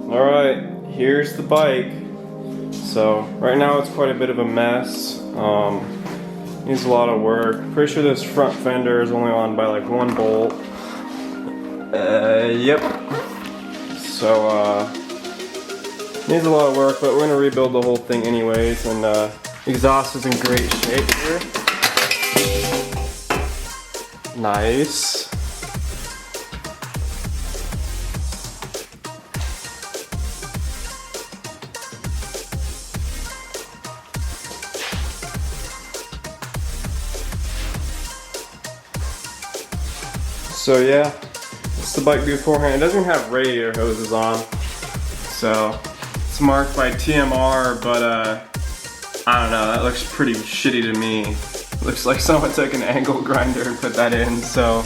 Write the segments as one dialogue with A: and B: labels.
A: Alright, here's the bike. So right now it's quite a bit of a mess. Needs a lot of work. Pretty sure this front fender is only on by like one bolt. Yep. So needs a lot of work, but we're gonna rebuild the whole thing anyways. And exhaust is in great shape here. Nice. So yeah, it's the bike beforehand. It doesn't have radiator hoses on, so it's marked by TMR, but I don't know, that looks pretty shitty to me. Looks like someone took an angle grinder and put that in, so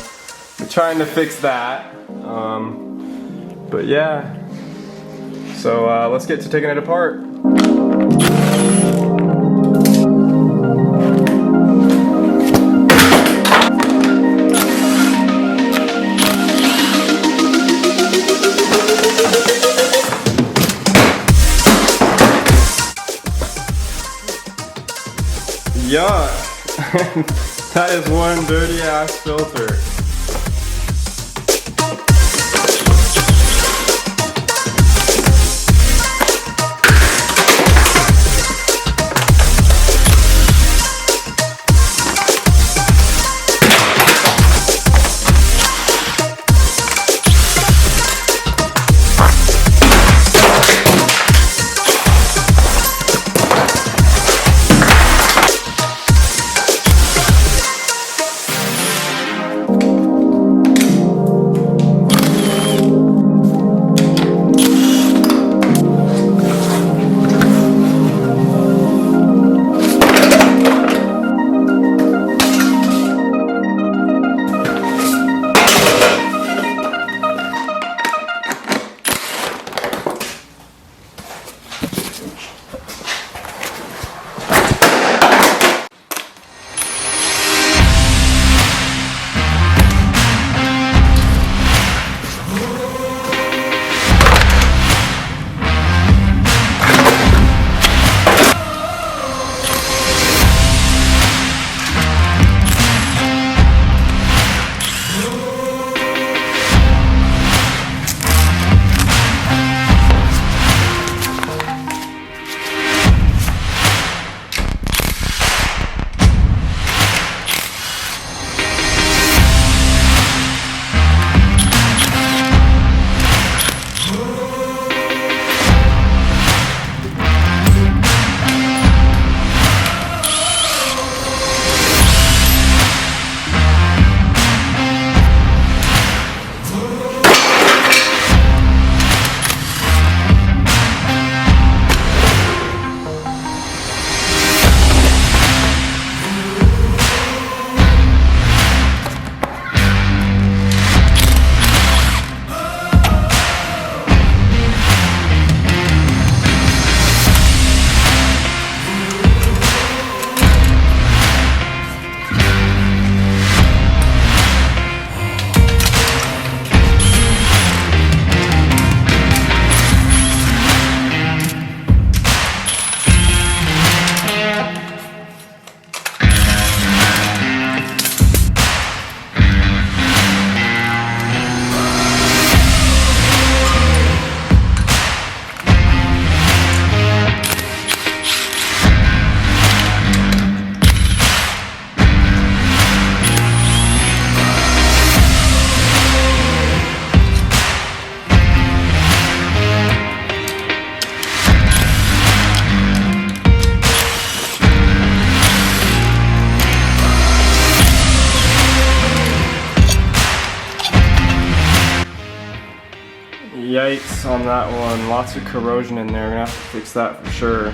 A: I'm trying to fix that. But yeah, so let's get to taking it apart. Yuck! That is one dirty ass filter. Yikes on that one. Lots of corrosion in there. Gonna have to fix that for sure.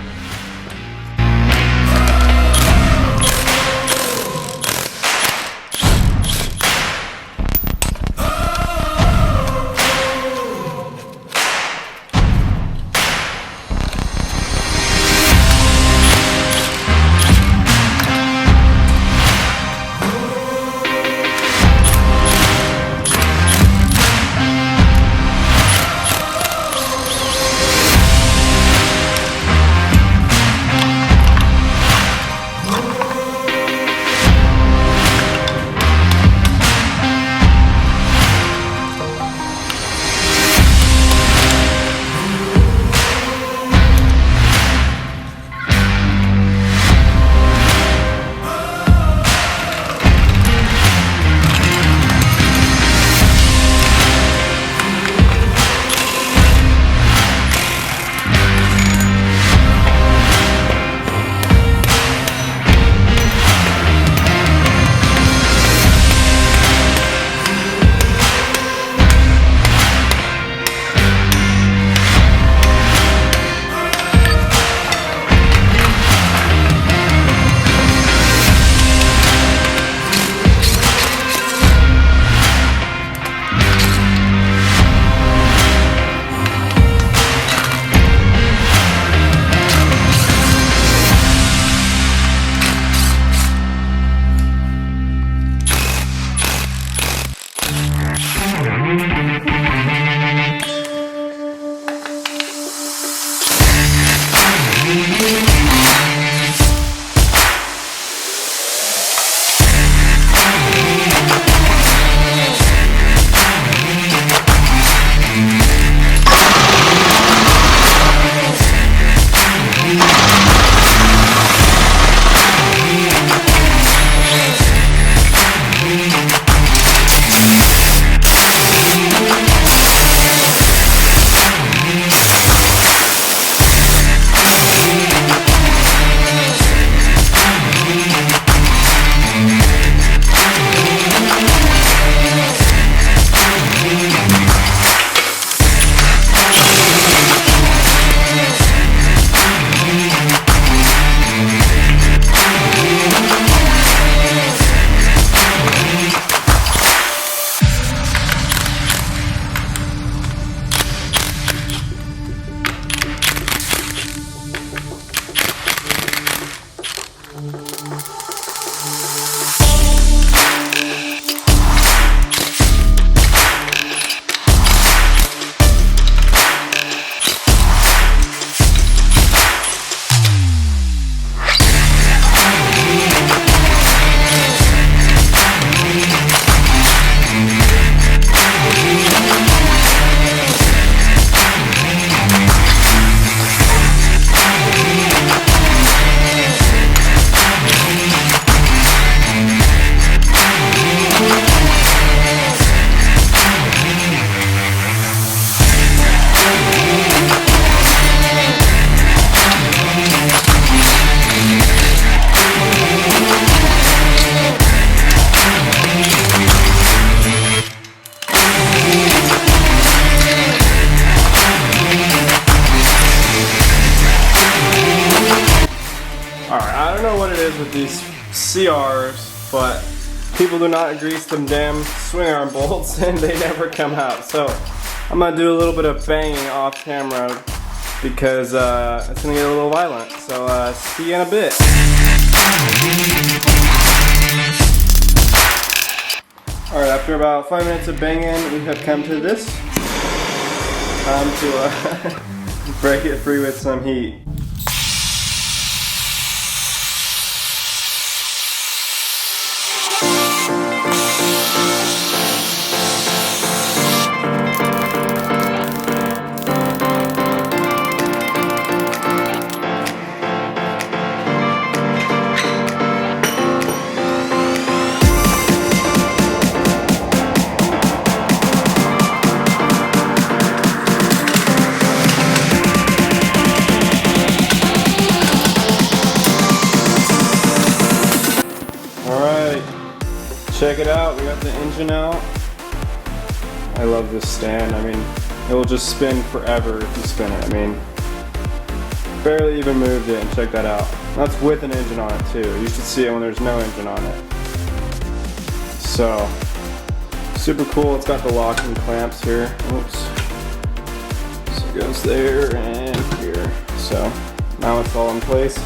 A: these CRs, but people do not grease them damn swing arm bolts and they never come out. So I'm gonna do a little bit of banging off camera because it's gonna get a little violent. So see you in a bit. Alright, after about 5 minutes of banging, we have come to this. Time to break it free with some heat. Check it out, we got the engine out. I love this stand. I mean, it will just spin forever if you spin it. I mean, barely even moved it, and check that out. That's with an engine on it too. You should see it when there's no engine on it. So, super cool. It's got the locking clamps here. Oops. So it goes there and here. So, now it's all in place.